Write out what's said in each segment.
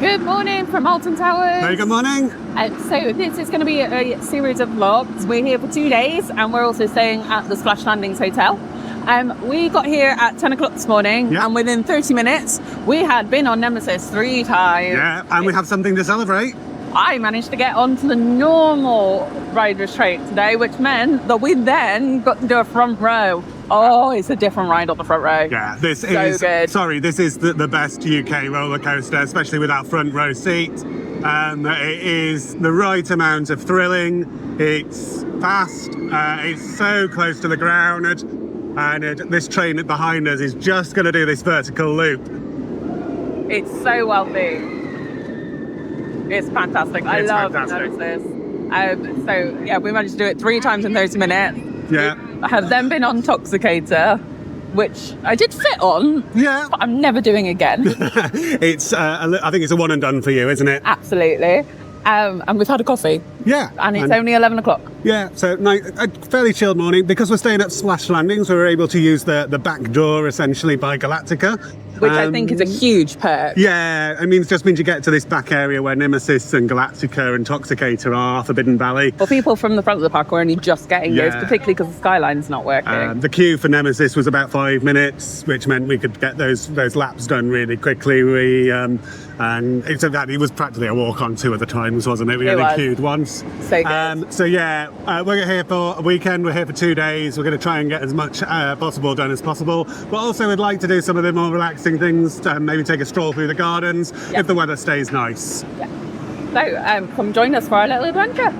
Good morning from Alton Towers. Very good morning. So this is going to be a series of vlogs. We're here for 2 days and we're also staying at the Splash Landings Hotel. We got here at 10 o'clock this morning and within 30 minutes we had been on Nemesis 3 times. Yeah, and we have something to celebrate. I managed to get onto the normal ride restraint today, which meant that we then got to do a front row. Oh, it's a different ride on the front row. Yeah, this So is good. Sorry, this is the best UK roller coaster, especially with that front row seat. It is the right amount of thrilling. It's fast. It's so close to the ground, and this train behind us is just going to do this vertical loop. It's so well themed. It's fantastic. I love fantastic. Nemesis. So yeah, we managed to do it 3 times in 30 minutes. Yeah. I have then been on Toxicator, which I did fit on. Yeah. But I'm never doing again. It's. I think it's a one and done for you, isn't it? Absolutely. And we've had a coffee. Yeah. And it's only 11 o'clock. Yeah, so a fairly chilled morning. Because we're staying at Splash Landings, we were able to use the back door, essentially, by Galactica. Which I think is a huge perk. Yeah, I mean, it just means you get to this back area where Nemesis and Galactica and Toxicator are, Forbidden Valley. Well, people from the front of the park are only just getting those, particularly because the skyline's not working. The queue for Nemesis was about 5 minutes, which meant we could get those laps done really quickly. And it was practically a walk on 2 of the times, wasn't it? We only queued once. So good. So yeah, we're here for a weekend. We're here for 2 days. We're going to try and get as much possible done as possible. But also, we'd like to do some of the more relaxing things. Maybe take a stroll through the gardens if the weather stays nice. Yeah. So come join us for our little adventure.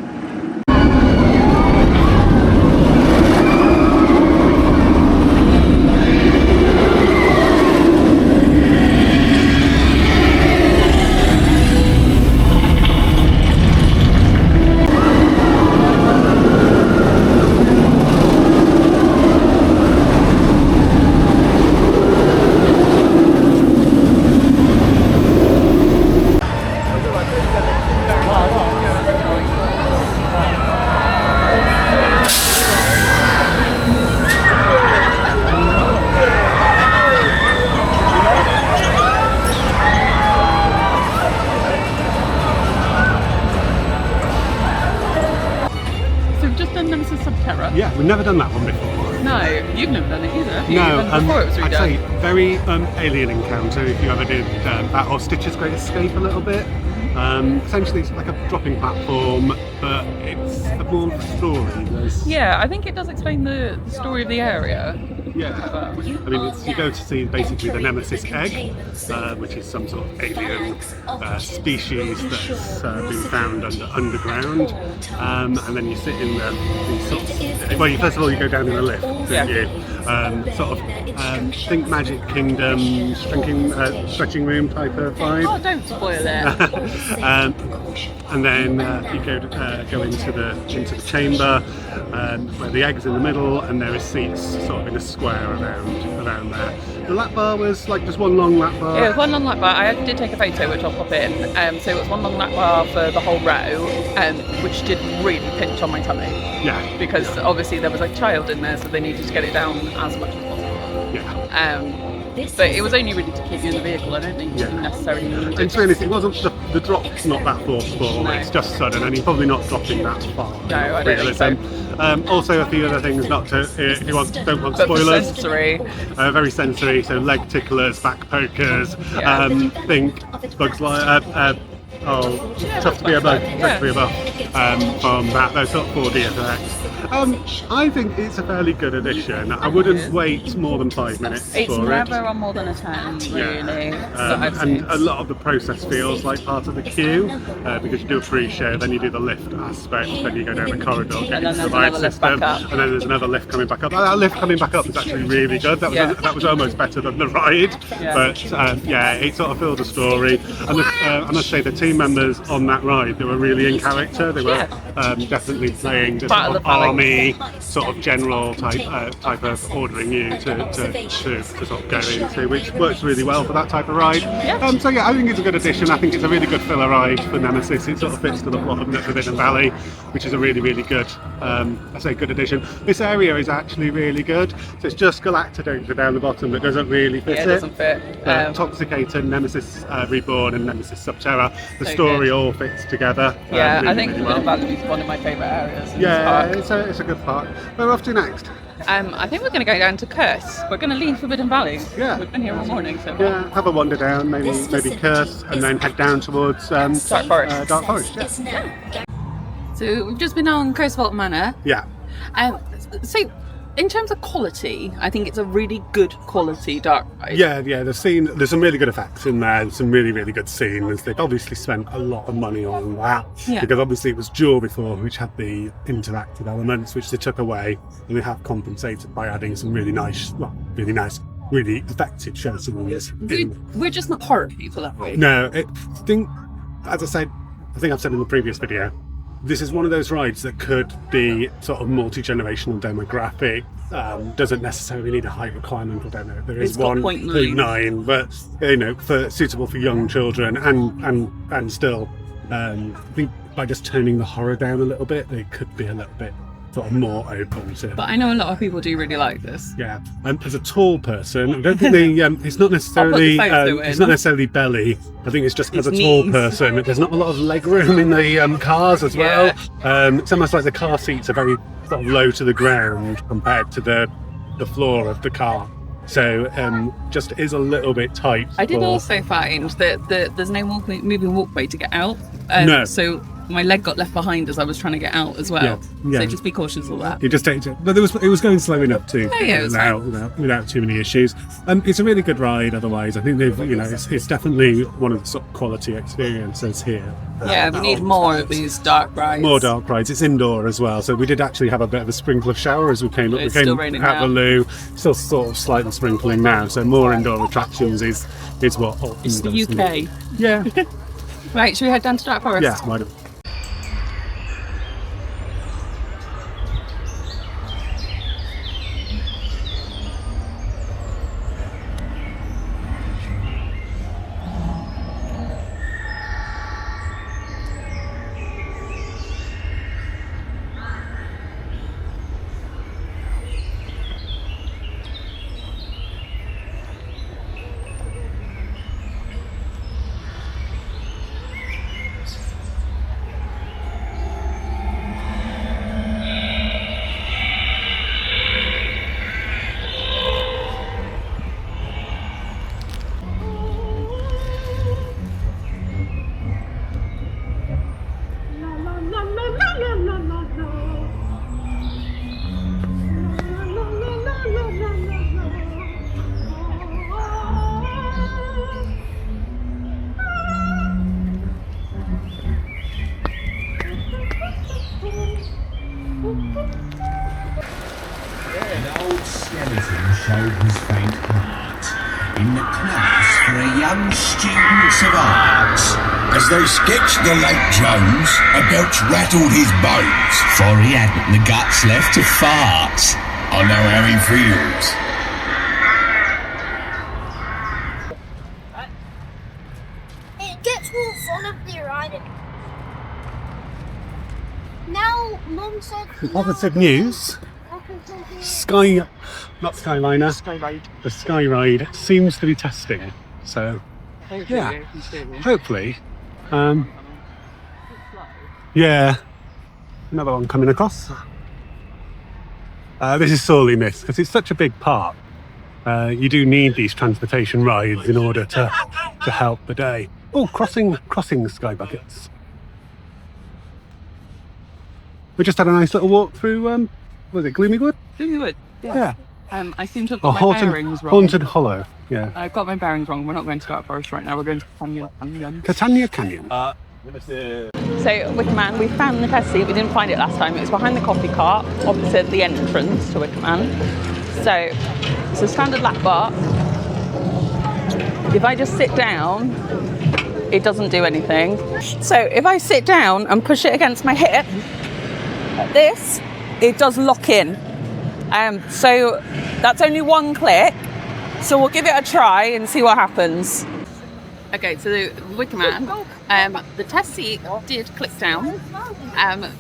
Yeah, we've never done that one before. No, you've never done it either, have you? No, Even before it was redone. I'd say very alien encounter if you ever did that, or Stitch's Great Escape a little bit. Essentially, it's like a dropping platform, but it's a more story. Yeah, I think it does explain the story of the area. Yeah, I mean, you go to see basically the Nemesis egg, which is some sort of alien species that's been found underground, and then you sit in these sorts of, well, first of all you go down in a lift, don't you? Think Magic Kingdom, stretching room type of vibe. Oh, don't spoil it. And then you go into the chamber where the egg's in the middle, and there are seats sort of in a square around there. The lap bar was like just one long lap bar. It was one long lap bar. I did take a photo, which I'll pop in. So it was one long lap bar for the whole row, which did really pinch on my tummy. Yeah. Because obviously there was a child in there, so they needed to get it down as much as possible. Yeah. But it was only really to keep you in the vehicle. I don't think you necessarily needed in fairness, it wasn't the drop's not that forceful. No. It's just sudden, and you're probably not dropping that far. No, I don't think so. Also, a few other things not to if you don't want spoilers. Sensory. Very sensory. So leg ticklers, back pokers. Think Bugs Life. Tough to be above. Tough to be above. From that, those sort of 4D effects. I think it's a fairly good addition. I wouldn't wait more than 5 minutes for it. It's never on more than a 10, really. And a lot of the process feels like part of the queue, because you do a pre-show, then you do the lift aspect, then you go down the corridor, get into the ride system, and then there's another lift coming back up. That lift coming back up is actually really good. That was almost better than the ride. But it sort of filled a story. And I must say, the team members on that ride, they were really in character. They were definitely playing this sort of army family sort of general type of ordering you to sort of go into, which works really well for that type of ride. So yeah, I think it's a good addition. I think it's a really good filler ride for Nemesis. It sort of fits to the plot of Forbidden Valley, which is a really, really good, good addition. This area is actually really good. So it's just Galactidota down the bottom that doesn't really fit it doesn't fit. Toxicator, Nemesis Reborn and Nemesis Subterra, the story all fits together. Yeah, really, I think really Forbidden Valley is one of my favourite areas. Yeah, it's a good park. Where are we off to next? I think we're going to go down to Curse. We're going to leave Forbidden Valley. Yeah. We've been here all morning. So have a wander down, maybe Curse, and then head down towards Dark Forest. Dark Forest, yeah. So we've just been on Curse Vault Manor. Yeah. So in terms of quality, I think it's a really good quality dark ride. Yeah, there's some really good effects in there, some really, really good scenes. They've obviously spent a lot of money on that, because obviously it was Jaw before, which had the interactive elements, which they took away, and they have compensated by adding some really effective show scenes. We're just not horror people, are we? No, as I said, I think I've said in the previous video, this is one of those rides that could be sort of multi-generational demographic. Doesn't necessarily need a height requirement. I don't know. There is 1.9, but suitable for young children and still. I think by just turning the horror down a little bit, they could be a little bit sort of more open to. But I know a lot of people do really like this. Yeah, and as a tall person, I don't think it's not necessarily belly. I think it's just as a tall person. There's not a lot of leg room in the cars as well. It's almost like the car seats are very sort of low to the ground compared to the floor of the car. So just is a little bit tight. I did also find that there's no moving walkway to get out. No. So my leg got left behind as I was trying to get out as well. Yeah. So just be cautious of that. You just take it, but it was going slow enough to without too many issues. It's a really good ride. Otherwise, I think they've it's definitely one of the sort of quality experiences here. We need more of these dark rides. More dark rides. It's indoor as well, so we did actually have a bit of a sprinkler shower as we came out the loo. Still sort of slightly sprinkling now, so more indoor attractions is what Alton It's the does. UK. Yeah. Right, should we head down to Dark Forest? Yeah, why not? Showed his faint heart in the class for a young student of arts. As they sketched the late Jones, a belch rattled his bones, for he hadn't the guts left to fart. I know how he feels. It gets more fun if you're riding. Now, Mum said... Positive news. The Sky Ride seems to be testing, so hopefully, another one coming across. This is sorely missed because it's such a big park. You do need these transportation rides in order to help the day. Oh, crossing sky buckets. We just had a nice little walk through. Was it Gloomywood? Gloomywood. Yeah. I seem to have got my bearings wrong. Haunted Hollow. Yeah. I've got my bearings wrong. We're not going to Dark Forest right now. We're going to Catania Canyon. So, Wicker Man, we found the test seat. We didn't find it last time. It was behind the coffee cart, opposite the entrance to Wicker Man. So, it's a standard lap bar. If I just sit down, it doesn't do anything. So, if I sit down and push it against my hip, like this, it does lock in. So that's only one click. So we'll give it a try and see what happens. Okay, so the Wicker Man, the test seat did click down,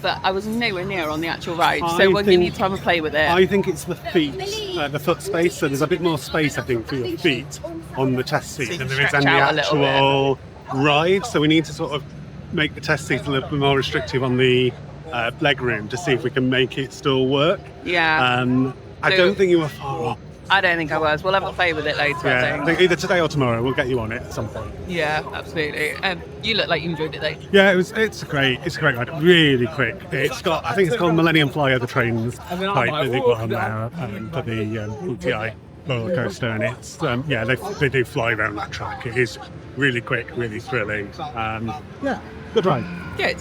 but I was nowhere near on the actual ride, so we're going to need to have a play with it. I think it's the feet, the foot space, so there's a bit more space, I think, for your feet on the test seat than there is on the actual ride, so we need to sort of make the test seat a little bit more restrictive on the leg room to see if we can make it still work. Yeah. I don't think you were far off. I don't think I was. We'll have a play with it later, Yeah, I think either today or tomorrow we'll get you on it at some point. Yeah, absolutely. You look like you enjoyed it though. Yeah, it's a great ride. Really quick. I think it's called Millennium Flyer, the trains type that they've got on there for the UTI roller coaster, and it's they do fly around that track. It is really quick, really thrilling. Good ride. Good.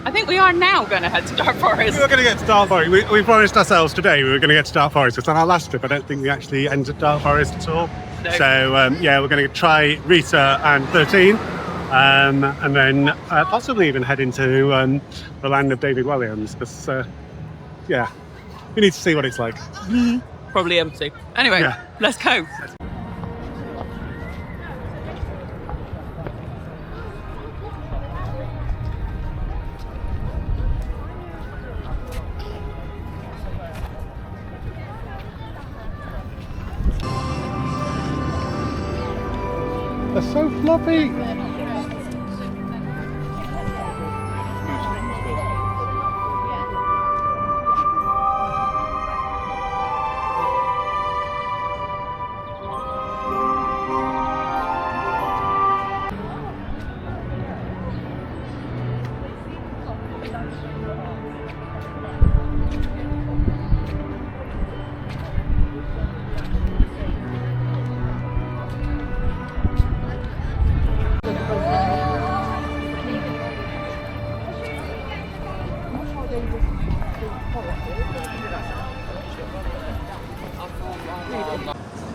I think we are now going to head to Dark Forest. We were going to get to Dark Forest. We promised ourselves today we were going to get to Dark Forest. It's on our last trip. I don't think we actually entered Dark Forest at all. No. So, we're going to try Rita and 13. And then possibly even head into the land of David Walliams. Because, we need to see what it's like. Probably empty. Anyway, let's go. They're so floppy.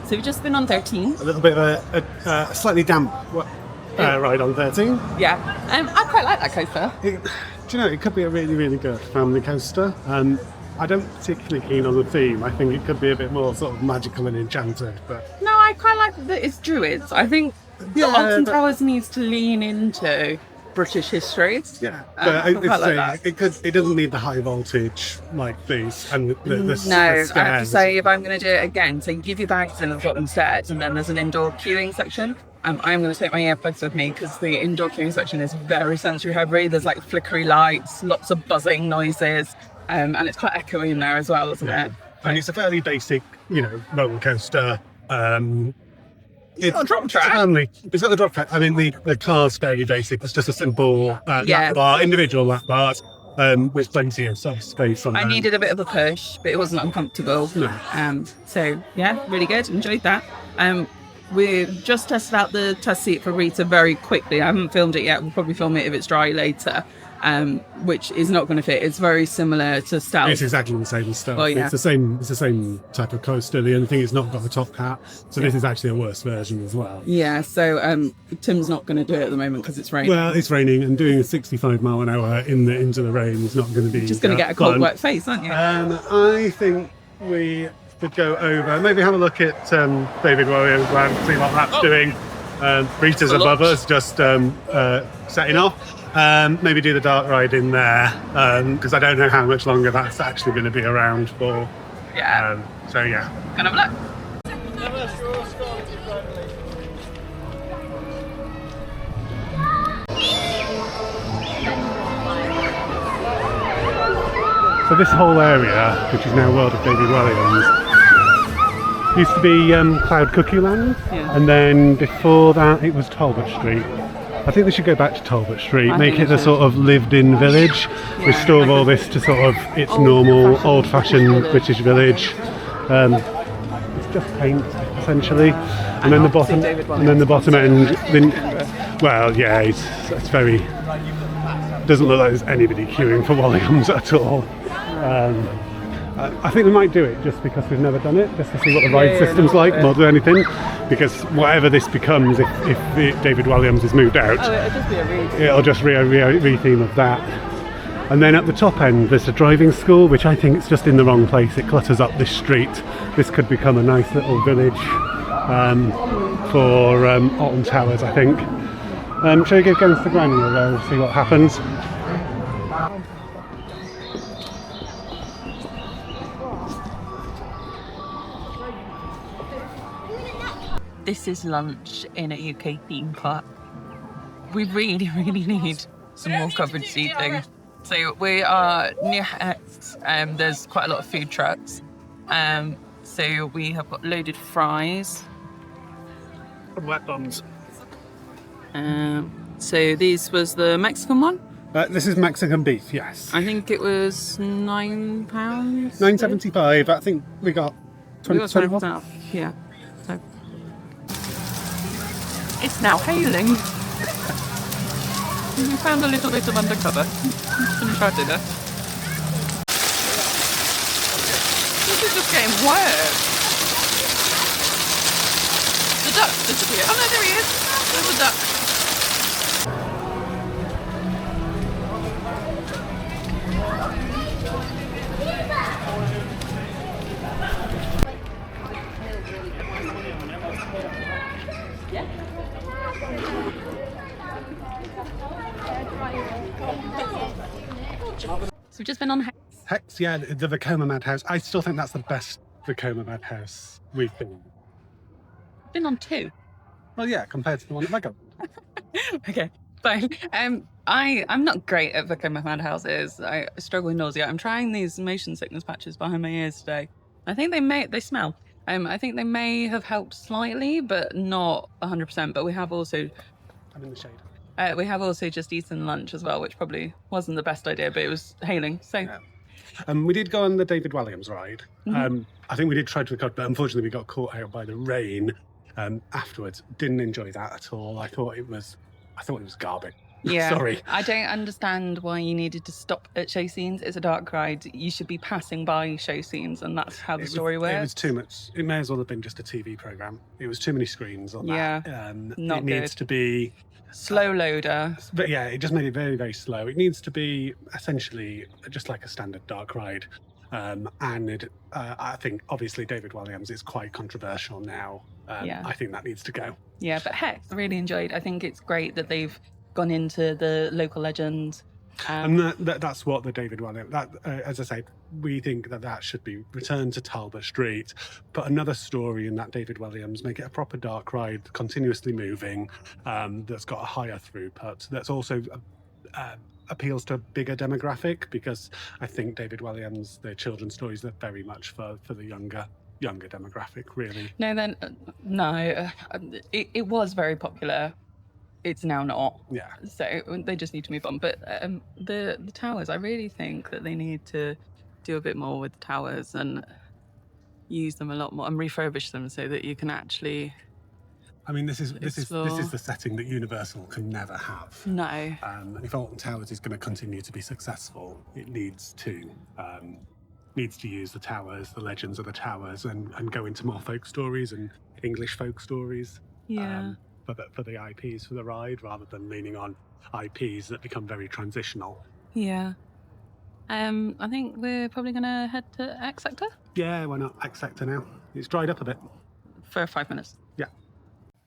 So we've just been on 13. A little bit of a slightly damp ride on 13. Yeah, I quite like that coaster. Do you know, it could be a really, really good family coaster. I don't particularly keen on the theme. I think it could be a bit more sort of magical and enchanted. But no, I quite like that it's Druids. I think the Alton Towers needs to lean into British history. Yeah, but it doesn't need the high voltage like these and the No, I have to say, if I'm going to do it again, so you give your bags in and got them set, and then there's an indoor queuing section. I'm going to take my earplugs with me because the indoor queuing section is very sensory heavy. There's like flickery lights, lots of buzzing noises, and it's quite echoey in there as well, isn't it? And it's a fairly basic, roller coaster. It's got a drop track. It's got the drop track. I mean, the car's fairly basic. It's just a simple lap bar, individual lap bars, with plenty of space on there. I needed a bit of a push, but it wasn't uncomfortable. No. So, really good. Enjoyed that. We've just tested out the test seat for Rita very quickly. I haven't filmed it yet. We'll probably film it if it's dry later. Which is not going to fit. It's very similar to Stealth. It's exactly the same as Stealth. Well, yeah. It's the same type of coaster. The only thing it's not got the top hat. So this is actually a worse version as well. Yeah. So Tim's not going to do it at the moment because it's raining. Well, it's raining, and doing a 65 mile an hour into the rain is not going to be. Just going to get a cold, wet face, aren't you? I think we could go over. Maybe have a look at David Walliams' land, see what that's doing. Rita's above us, just setting off. Maybe do the dark ride in there because I don't know how much longer that's actually going to be around for. Yeah. Can I have a look? So this whole area, which is now World of David Walliams, used to be Cloud Cookie Land, and then before that it was Talbot Street. I think they should go back to Talbot Street, make it a sort of lived-in village, restore all this to sort of its normal, old-fashioned British village. It's just paint, essentially, and then the bottom end. It's very. Doesn't look like there's anybody queuing for Walliams at all. I think we might do it just because we've never done it, just to see what the ride system's like more than anything. Because whatever this becomes, if David Walliams is moved out, it'll just be a retheme. It'll just be a retheme of that. And then at the top end there's a driving school, which I think is just in the wrong place. It clutters up this street. This could become a nice little village for Alton Towers, I think. Shall we go against the granny and see what happens? This is lunch in a UK theme park. We really, really need some more covered seating. So we are near Hex. There's quite a lot of food trucks. So we have got loaded fries. And wet buns. So this was the Mexican one. This is Mexican beef, yes. I think it was £9. $9.75. I think we got 20% off. Yeah. So it's now hailing. We found a little bit of undercover. Gonna try dinner. This is just getting wired. The duck disappeared. Oh no, there he is. There's a duck. So we've just been on Hex. Hex, yeah, the Vekoma Madhouse. I still think that's the best Vekoma Madhouse we've been in. Been on 2. Well, yeah, compared to the one at Mega. Okay, fine. I'm not great at Vekoma Madhouses. I struggle with nausea. I'm trying these motion sickness patches behind my ears today. I think they smell. I think they may have helped slightly, but not 100%. But we have also... I'm in the shade. We have also just eaten lunch as well, which probably wasn't the best idea, but it was hailing. So, Yeah. We did go on the David Walliams ride. I think we did try to record, but unfortunately we got caught out by the rain afterwards. Didn't enjoy that at all. I thought it was garbage. yeah. Sorry. I don't understand why you needed to stop at show scenes. It's a dark ride. You should be passing by show scenes, and that's how the story works. It was too much. It may as well have been just a TV programme. It was too many screens on Yeah, that. not it needs good. to be... Slow loader. But yeah, it just made it very, very slow. It needs to be essentially just like a standard dark ride. I think obviously David Walliams is quite controversial now. Yeah. I think that needs to go. Yeah, but Hex, I really enjoyed. I think it's great that they've gone into the local legend. And that's what the David Walliams, as I say, we think that should be returned to Talbot Street, put another story in that David Walliams, make it a proper dark ride, continuously moving, that's got a higher throughput, that's also appeals to a bigger demographic, because I think David Walliams, the children's stories, are very much for the younger demographic, really. It was very popular. It's now not. Yeah. So they just need to move on. But the towers, I really think that they need to do a bit more with the towers and use them a lot more and refurbish them so that you can actually... I mean, this is explore. the setting that Universal can never have. No. And if Alton Towers is going to continue to be successful, it needs to use the towers, the legends of the towers, and go into more folk stories and English folk stories. Yeah. For the IPs for the ride, rather than leaning on IPs that become very transitional. Yeah. I think we're probably going to head to X Sector Yeah, why not? X Sector now. It's dried up a bit. for 5 minutes. Yeah.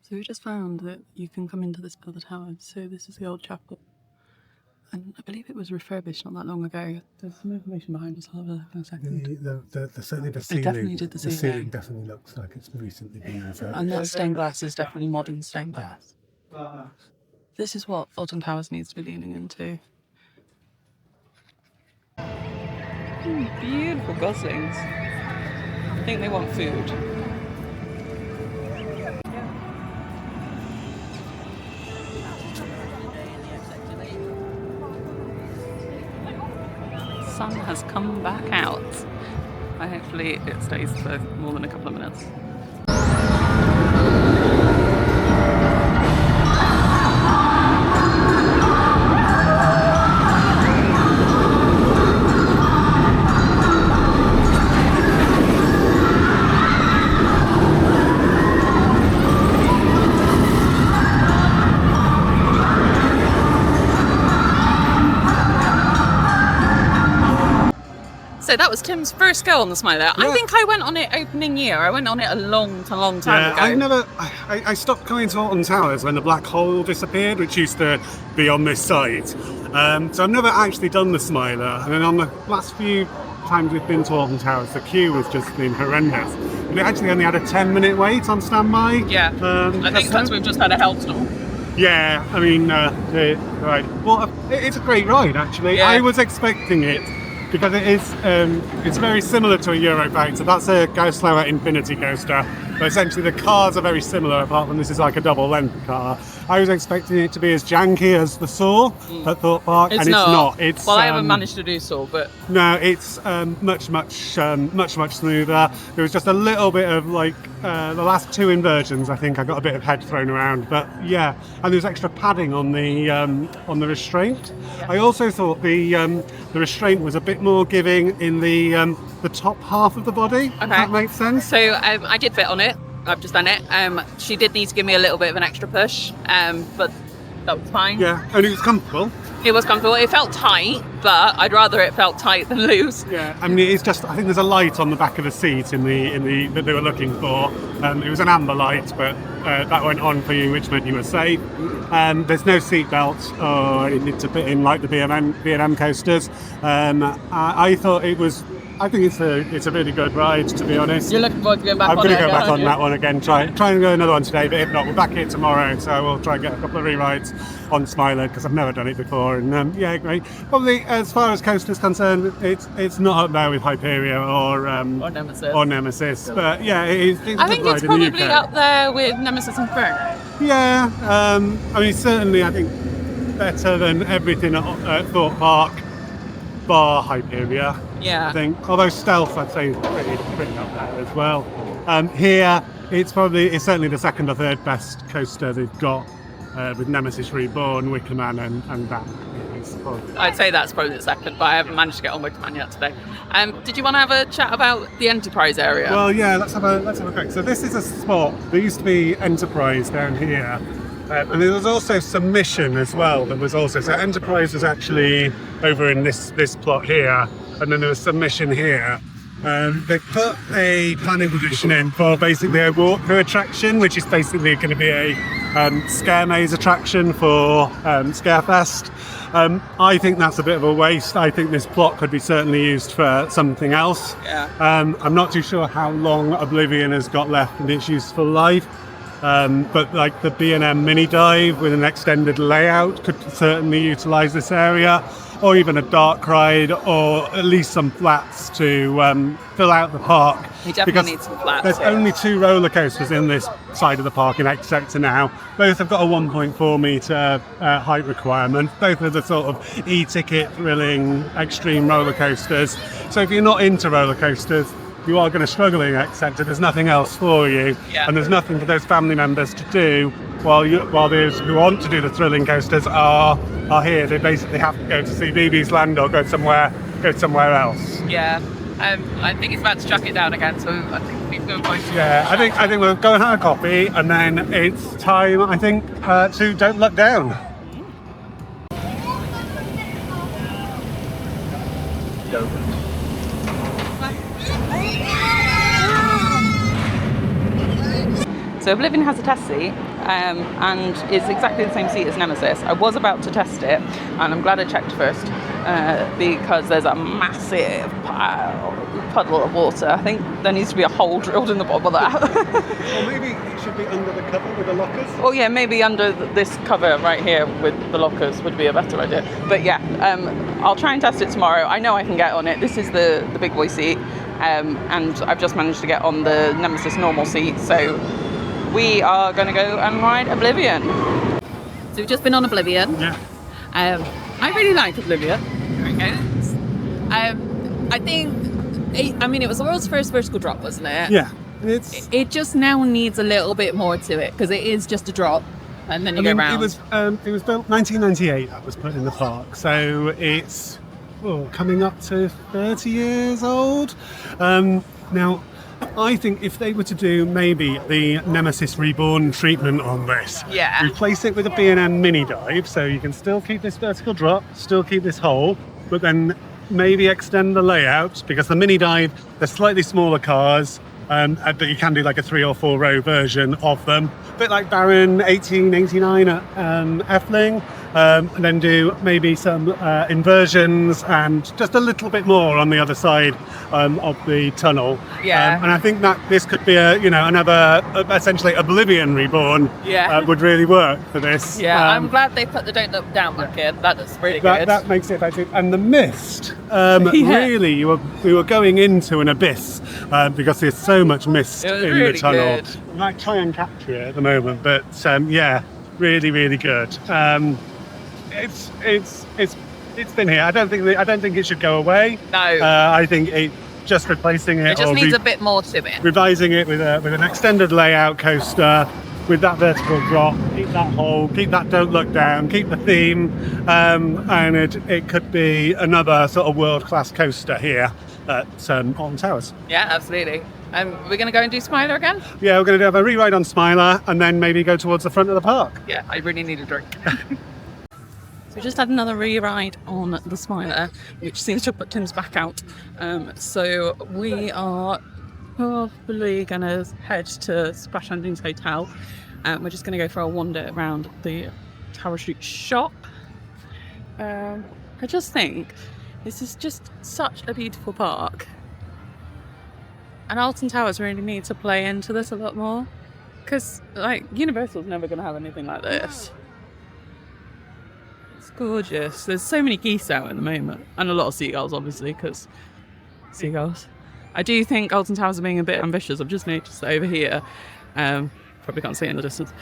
So we just found that you can come into this bit of the tower. So this is the old chapel. And I believe it was refurbished not that long ago. There's some information behind us. I'll have a look in a second. Certainly the They definitely did the The ceiling. ceiling definitely looks like it's recently been refurbished. And that stained glass is definitely modern stained glass. This is what Alton Towers needs to be leaning into. Beautiful goslings. I think they want food. Sun has come back out. Hopefully it stays for more than a couple of minutes. say, that was Tim's first go on the Smiler. Yeah. I think I went on it opening year. I went on it a long time ago. I stopped going to Alton Towers when the black hole disappeared, which used to be on this side. So I've never actually done the Smiler. And then on the last few times we've been to Alton Towers, the queue has just been horrendous. We actually only had a 10-minute wait on standby. Yeah, I think that's we've just had a health storm. Yeah, I mean, right. Well, it's a great ride, actually. Yeah. I was expecting it because it is. It's very similar to a Eurofighter. So that's a Gauss-Lauer Infinity coaster. But essentially, the cars are very similar, apart from this is like a double-length car. I was expecting it to be as janky as the Saw at Thorpe Park, it's not. I haven't managed to do Saw, but no, it's much smoother. There was just a little bit of like the last two inversions. I think I got a bit of head thrown around, but yeah, and there's extra padding on the restraint. Yeah. I also thought the restraint was a bit more giving in the top half of the body. Okay. If that makes sense. So I did fit on it. I've just done it. She did need to give me a little bit of an extra push, but that was fine. Yeah, and it was comfortable. It was comfortable. It felt tight, but I'd rather it felt tight than loose. Yeah, I mean, it's just, I think there's a light on the back of the seat in the that they were looking for. It was an amber light, but that went on for you, which meant you were safe. There's no seat belts, or it needs to fit in like the B&M coasters. I thought it was. I think it's a really good ride, to be honest. You're looking forward to going back on it? I'm going to go back on that one again. Try and go another one today, but if not, we're back here tomorrow. So we'll try and get a couple of re-rides on Smiler because I've never done it before. And yeah, great. Probably as far as coasters concerned, it's not up there with Hyperia or Nemesis. But yeah, it's I think it's probably up there with Nemesis and Inferno. Yeah, I mean certainly I think better than everything at Thorpe Park, bar Hyperia. Yeah. I think, although Stealth I'd say is pretty up there as well. Here it's certainly the second or third best coaster they've got with Nemesis Reborn, Wicker Man and that. I'd say that's probably the second, but I haven't managed to get on Wicker Man yet today. Did you want to have a chat about the Enterprise area? Well, yeah, let's have a quick. So this is a spot. There used to be Enterprise down here. And there was also Submission as well. So Enterprise was actually over in this plot here, and then there was Submission here. They put a planning position in for basically a walk-through attraction, which is basically going to be a scare maze attraction for Scarefest. I think that's a bit of a waste. I think this plot could be certainly used for something else. Yeah. I'm not too sure how long Oblivion has got left in its useful life. But like the B&M mini dive with an extended layout could certainly utilise this area, or even a dark ride, or at least some flats to fill out the park. You definitely need some flats. There's only 2 roller coasters in this side of the park in X sector now. Both have got a 1.4 metre height requirement. Both are the sort of e-ticket thrilling extreme roller coasters. So if you're not into roller coasters, you are going to struggle in X sector. There's nothing else for you, and there's nothing for those family members to do while those who want to do the thrilling coasters are here. They basically have to go to see BB's Land or go somewhere else. Yeah, I think he's about to chuck it down again, so I think we've got going to. Yeah, I think we'll go and have a coffee, and then it's time, I think, to Don't Look Down. So Oblivion has a test seat, and it's exactly the same seat as Nemesis. I was about to test it, and I'm glad I checked first, because there's a massive puddle of water. I think there needs to be a hole drilled in the bottom of that. Or maybe it should be under the cover with the lockers. Oh yeah, maybe under this cover right here with the lockers would be a better idea. But yeah, I'll try and test it tomorrow. I know I can get on it. This is the big boy seat, and I've just managed to get on the Nemesis normal seat, so we are going to go and ride Oblivion. So we've just been on Oblivion. Yeah. I really like Oblivion. There it goes. I think, it was the world's first vertical drop, wasn't it? Yeah. It just now needs a little bit more to it, because it is just a drop, and then you go round. It was built 1998. That was put in the park, so it's coming up to 30 years old. Now, I think if they were to do maybe the Nemesis Reborn treatment on this, replace it with a B&M mini dive, so you can still keep this vertical drop, still keep this hole, but then maybe extend the layout, because the mini dive, they're slightly smaller cars, but you can do like a 3 or 4 row version of them. A bit like Baron 1889 at Effling. And then do maybe some inversions and just a little bit more on the other side of the tunnel. Yeah. And I think that this could be another essentially Oblivion Reborn. Would really work for this. Yeah, I'm glad they put the don't look down back in. That looks really good. That makes it effective. And the mist, really, we were going into an abyss because there's so much mist in really the tunnel. good. I might try and capture it at the moment, but really, really good. It's been here. I don't think it should go away. No. I think just replacing it. It just needs a bit more to it. Revising it with an extended layout coaster, with that vertical drop, keep that hole, keep that don't look down, keep the theme, and it could be another sort of world-class coaster here at Alton Towers. Yeah, absolutely. We're going to go and do Smiler again? Yeah, we're going to have a rewrite on Smiler and then maybe go towards the front of the park. Yeah, I really need a drink. So we just had another rewrite on the Smiler, which seems to have put Tim's back out. So we are probably going to head to Splash Landings Hotel. We're just going to go for a wander around the Tower Street shop. I just think this is just such a beautiful park. And Alton Towers really need to play into this a lot more. Because, like, Universal's never going to have anything like this. It's gorgeous. There's so many geese out at the moment. And a lot of seagulls, obviously, because seagulls. I do think Alton Towers are being a bit ambitious. I've just noticed that over here, probably can't see it in the distance,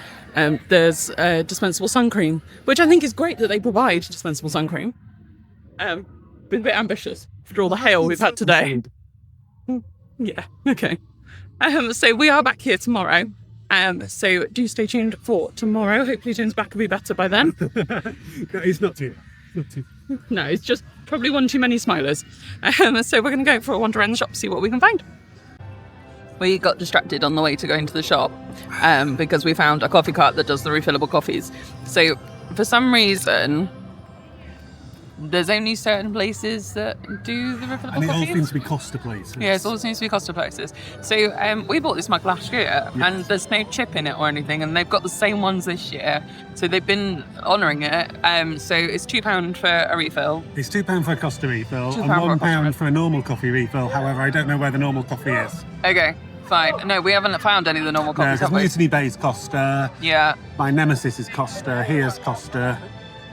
there's dispensable sun cream, which I think is great that they provide dispensable sun cream. Been a bit ambitious after all the hail we've had today. Yeah, okay. So we are back here tomorrow. So do stay tuned for tomorrow. Hopefully Tim's back will be better by then. No, he's not too. No, it's just probably one too many smilers. So we're going to go for a wander around the shop, see what we can find. We got distracted on the way to going to the shop because we found a coffee cart that does the refillable coffees. So for some reason, there's only certain places that do the refillable And it all coffees. seems to be Costa places. Yeah, it all seems to be Costa places. So we bought this mug last year, and there's no chip in it or anything, and they've got the same ones this year. So they've been honouring it. So it's £2 for a refill. It's £2 for a Costa refill and £2 for a Costa £1 for a normal coffee refill. However, I don't know where the normal coffee is. Okay, fine. No, we haven't found any of the normal coffees, Because have we? Mutiny Bay's Costa. Yeah. My Nemesis is Costa. Here's Costa.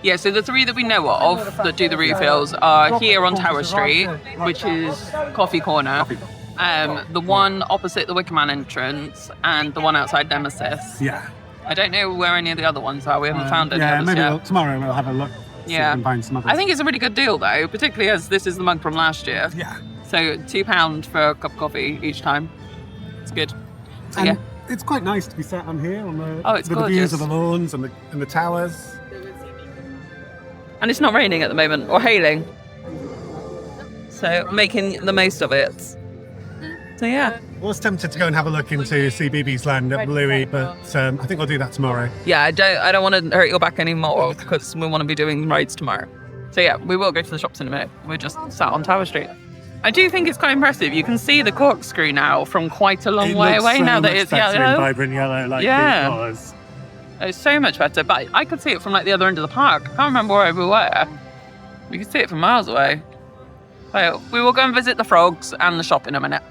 Yeah, so the three that we know of that do the refills are here on Tower Street, which is Coffee Corner. The one opposite the Wicker Man entrance, and the one outside Nemesis. Yeah. I don't know where any of the other ones are. We haven't found any Yeah, others maybe yet. tomorrow we'll have a look. See if we can find some others. I think it's a really good deal though, particularly as this is the mug from last year. Yeah. So £2 for a cup of coffee each time. It's good. So, And yeah. it's quite nice to be sat on here on the, Oh, it's with the views gorgeous. of the lawns and the towers. And it's not raining at the moment, or hailing. So making the most of it. So yeah. I was tempted to go and have a look into CBeebies Land at Bluey, but I think we'll do that tomorrow. Yeah, I don't want to hurt your back anymore because we want to be doing rides tomorrow. So yeah, we will go to the shops in a minute. We're just sat on Tower Street. I do think it's quite impressive. You can see the corkscrew now from quite a long way away now that it's better in yellow. vibrant yellow like Yeah. it was. It's so much better, but I could see it from like the other end of the park. I can't remember where we were. We could see it from miles away. So we will go and visit the frogs and the shop in a minute.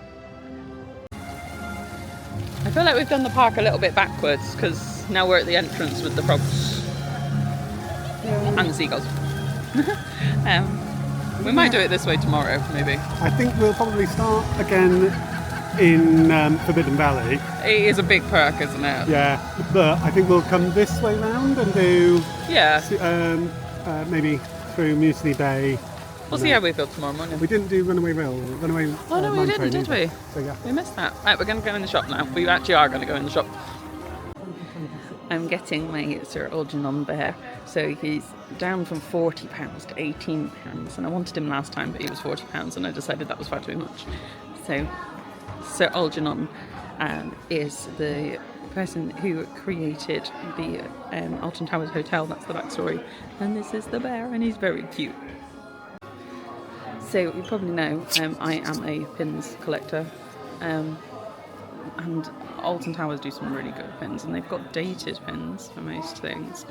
I feel like we've done the park a little bit backwards because now we're at the entrance with the frogs and the seagulls. We might do it this way tomorrow, maybe. I think we'll probably start again in Forbidden Valley. It is a big park, isn't it? Yeah, but I think we'll come this way round and do Yeah. maybe through Mutiny Bay. We'll see how we feel tomorrow morning. We didn't do Runaway Rail. Runaway. Oh no, we Mine didn't, Train did we? either. So yeah. We missed that. Right, we're going to go in the shop now. We actually are going to go in the shop. I'm getting my Sir Algernon bear. So he's down from £40 to £18. And I wanted him last time, but he was £40 and I decided that was far too much. So Sir Algernon is the person who created the Alton Towers Hotel. That's the backstory. And this is the bear and he's very cute. So you probably know I am a pins collector, and Alton Towers do some really good pins, and they've got dated pins for most things,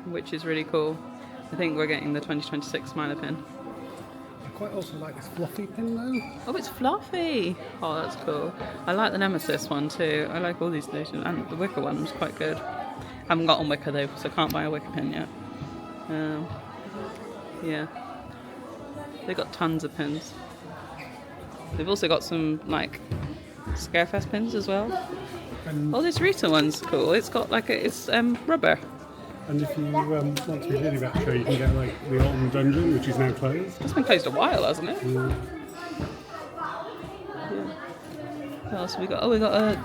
which is really cool. I think we're getting the 2026 Manor pin. I quite also like this fluffy pin though. Oh, it's fluffy! Oh, that's cool. I like the Nemesis one too. I like all these dated, and the Wicker one was quite good. I haven't got on Wicker though, so I can't buy a Wicker pin yet. Yeah. They've got tons of pins. They've also got some like Scarefest pins as well. Oh, this recent one's cool. It's got like it's rubber. And if you want to be really retro, you can get like the Alton Dungeon, which is now closed. It's been closed a while, hasn't it? Yeah. What else have we got? Oh, we got a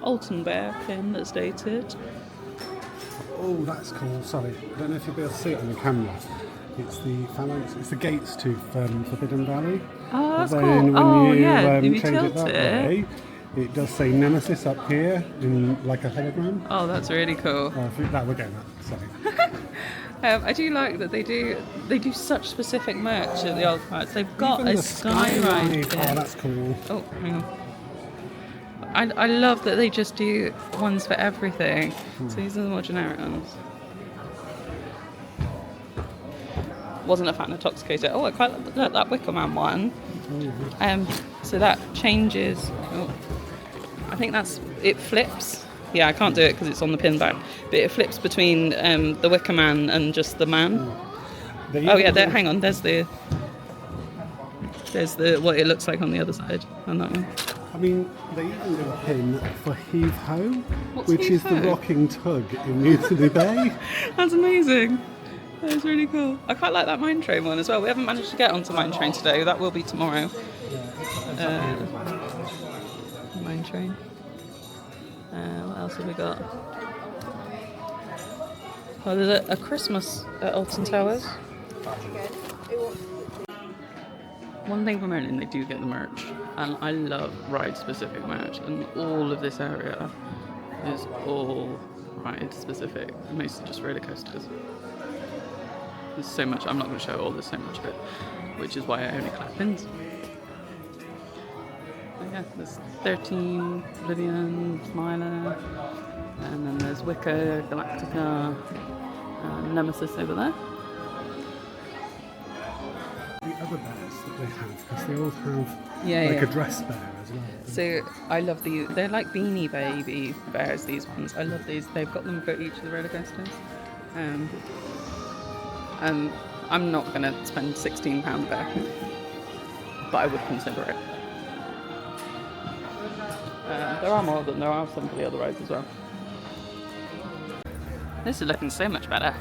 Alton Bear pin that's dated. Oh, that's cool. Sorry, I don't know if you'll be able to see it on the camera. It's the phalanx. It's the gates to Forbidden Valley. Oh, that's then cool. When Oh, you, yeah. If you change tilt it that it. way, it does say Nemesis up here in like a hologram. Oh, that's really cool. I think that we're getting that. Sorry. I do like that they do such specific merch at the old parts. They've got Even a the skyride Oh, pin. that's cool. Oh, hang on. I love that they just do ones for everything. So these are the more generic ones. Wasn't a fan of Toxicator. Oh, I quite like that Wicker Man one. So that changes. Oh, I think it flips. Yeah, I can't do it because it's on the pin back. But it flips between the Wicker Man and just the man. Oh yeah, hang on. There's the what it looks like on the other side on that one. I mean, they even do a pin for Heave Ho, What's which Heave is the Ho? rocking tug in Mutiny Bay. That's amazing. That is really cool. I quite like that mine train one as well. We haven't managed to get onto mine train today. That will be tomorrow. Mine train. What else have we got? Oh, there's a Christmas at Alton Towers. One thing from Merlin, they do get the merch, and I love ride-specific merch, and all of this area is all ride-specific, mostly just roller coasters. There's so much, I'm not going to show it all, there's so much of it, which is why I only collect pins. But yeah, there's 13, Oblivion, Smiler, and then there's Wicker, Galactica, and Nemesis over there. The other bears that they have, because they all have a dress bear as well. So I love these. They're like Beanie Baby bears, these ones. I love these. They've got them for each of the roller coasters. I'm not going to spend £16 there, but I would consider it. There are more than there are some for the other rides as well. This is looking so much better.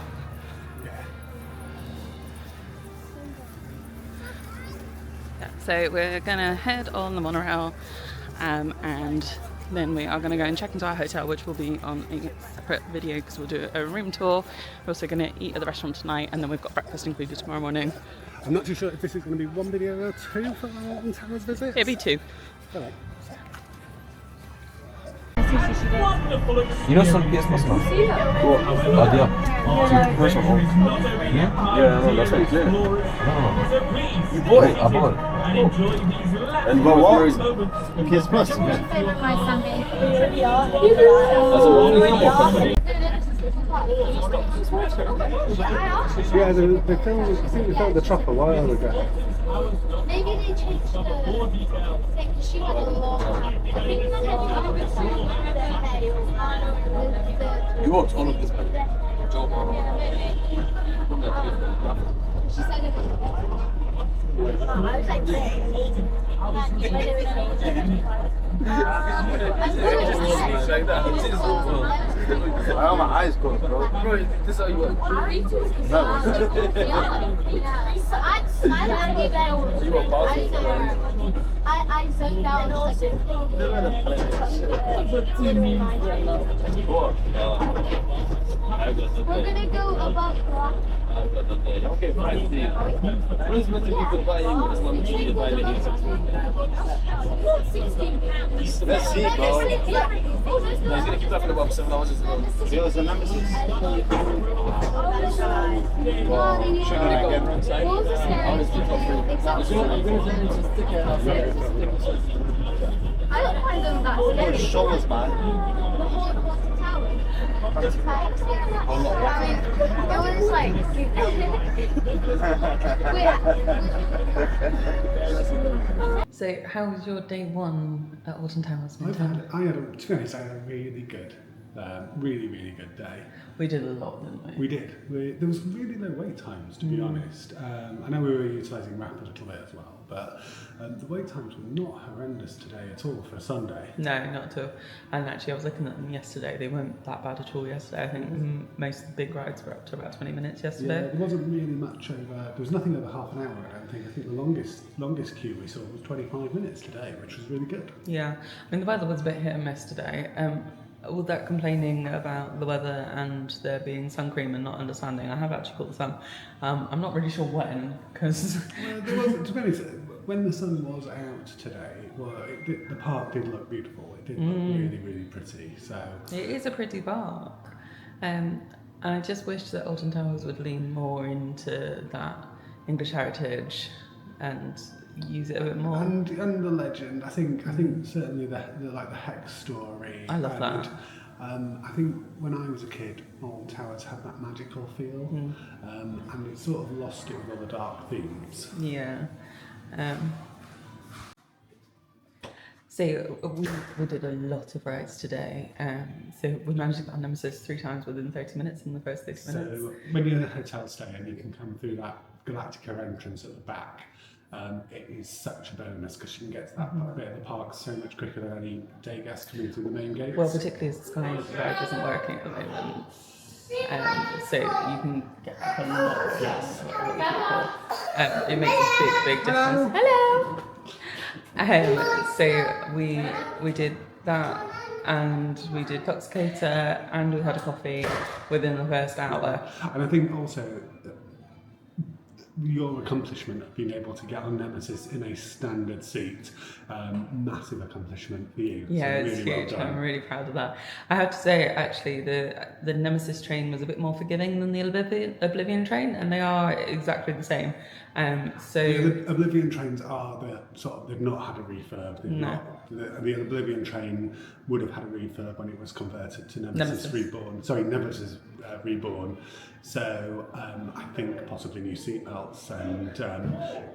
So we're going to head on the monorail, and then we are going to go and check into our hotel, which will be on a separate video because we'll do a room tour. We're also going to eat at the restaurant tonight, and then we've got breakfast included tomorrow morning. I'm not too sure if this is going to be one video or two for our Alton Towers visit. It'll be 2. Hello. You know some PS Plus now? Oh, yeah. First of all. Yeah? Yeah, no, that's what you said. No. You bought it? I bought it. And what? PS Plus? That's a long number. Yeah, they filmed, I think they filmed the Trop a while ago. Maybe they changed the thing. She had a lot. I think they had You watched all of this? She said it was I was like, my eyes closed, bro. Bro, this is how you work. I zoned out also. We're gonna go above rock. Okay, fine. What is meant to be goodbye English? One to be by the £16. Let's see, bro. No, he's gonna keep talking about $7 as well. Zero is a Nemesis. What was the scary? I don't find them that scary. Shoulders, man. The whole Alton Towers. I mean, it was like. So, how was your day one at Alton Towers? To be honest, I had a really good, really good day. We did a lot, didn't we? We did. There was really low wait times, to be honest. I know we were utilising Rapid a little bit as well, but the wait times were not horrendous today at all for a Sunday. No, not at all. And actually, I was looking at them yesterday. They weren't that bad at all yesterday. I think most of the big rides were up to about 20 minutes yesterday. Yeah, there wasn't really much over. There was nothing over half an hour. I don't think. I think the longest queue we saw was 25 minutes today, which was really good. Yeah, I mean the weather was a bit hit and miss today. All that complaining about the weather and there being sun cream and not understanding, I have actually caught the sun. I'm not really sure when, because... Well, there wasn't, to be honest, when the sun was out today, the park did look beautiful. It did look really, really pretty. So It is a pretty park. I just wish that Alton Towers would lean more into that English heritage and use it a bit more. And the legend, I think certainly the hex story. I love that. I think when I was a kid, Alton Towers had that magical feel, and it sort of lost it with all the dark themes. Yeah. So we did a lot of rides today. So we managed to get on Nemesis 3 times within 30 minutes in the first 30 minutes. So when you're in a hotel stay and you can come through that Galactica entrance at the back, it is such a bonus because you can get to that bit of the park so much quicker than any day guest coming through the main gates. Well, particularly as the Sky ride isn't working at the moment. So you can get a lot of it makes a big difference. Hello! So we did that, and we did Toxicator, and we had a coffee within the first hour. And I think also your accomplishment of being able to get on Nemesis in a standard seat, massive accomplishment for you. Yeah, so it's really huge. Well done. I'm really proud of that. I have to say, actually, the Nemesis train was a bit more forgiving than the Oblivion train, and they are exactly the same. So the Oblivion trains are they've not had a refurb. The Oblivion train would have had a refurb when it was converted to Nemesis Reborn. Sorry, Nemesis Reborn. So I think possibly new seatbelts, and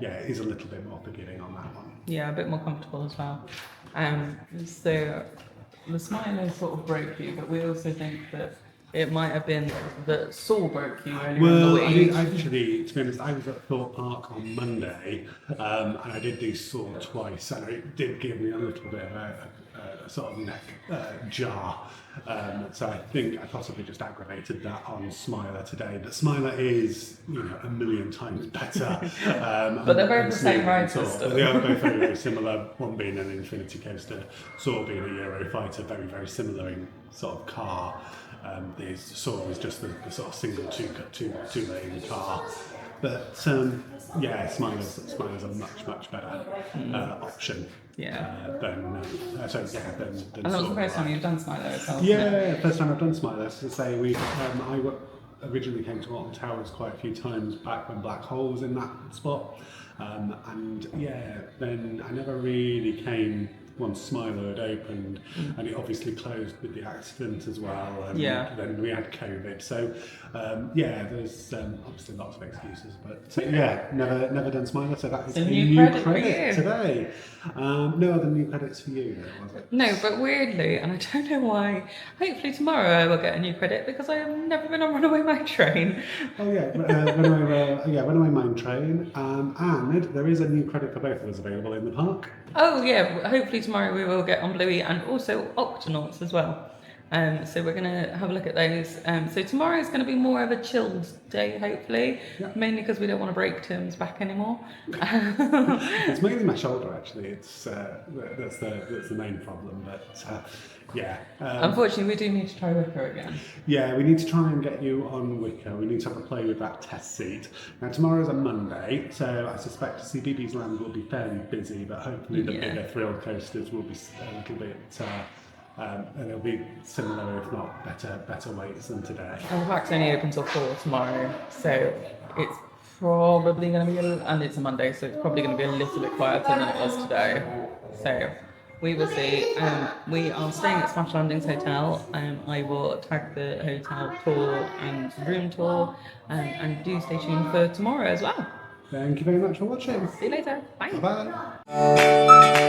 it is a little bit more forgiving on that one. Yeah, a bit more comfortable as well. So the Smilo sort of broke you, but we also think that it might have been that Saul broke you earlier in the week. Actually, to be honest, I was at Thorpe Park on Monday, and I did do Saul twice, and it did give me a little bit of a sort of neck jar. So I think I possibly just aggravated that on Smiler today. But Smiler is, a million times better. But they're both the same ride system. They are both very, very similar. One being an Infinity Coaster, Saw being a Eurofighter, very, very similar in sort of car. The Saw is just the sort of single two-lane car. But Smiler's a much better option. Yeah. Than And that was the Saw. first time you've done Smilo as well. Yeah, first time I've done Smiler. As I say, I originally came to Alton Towers quite a few times back when Black Hole was in that spot, then I never really came once Smiler had opened, and it obviously closed with the accident as well, and then we had COVID. So there's obviously lots of excuses, but never done Smiler, so that is a new credit today. No other new credits for you, was it? No, but weirdly, and I don't know why, hopefully tomorrow I will get a new credit because I have never been on Runaway Mine Train. Oh yeah, Runaway Mine Train, and there is a new credit for both of us available in the park. Oh yeah, hopefully tomorrow we will get on Bluey and also Octonauts as well. So we're going to have a look at those. So tomorrow is going to be more of a chilled day, hopefully, mainly because we don't want to break Tim's back anymore. It's mainly my shoulder, actually. It's that's the main problem. But unfortunately, we do need to try Wicker again. Yeah, we need to try and get you on Wicker. We need to have a play with that test seat. Now tomorrow's a Monday, so I suspect CBeebies Land will be fairly busy, but hopefully the bigger thrill coasters will be a little bit. And it'll be similar, if not better waits than today. And the park's only open till 4 tomorrow, so it's probably going to be, and it's a Monday, so it's probably going to be a little bit quieter than it was today. So we will see. We are staying at Smash Landings Hotel. I will tag the hotel tour and room tour, and do stay tuned for tomorrow as well. Thank you very much for watching. See you later. Bye. Bye.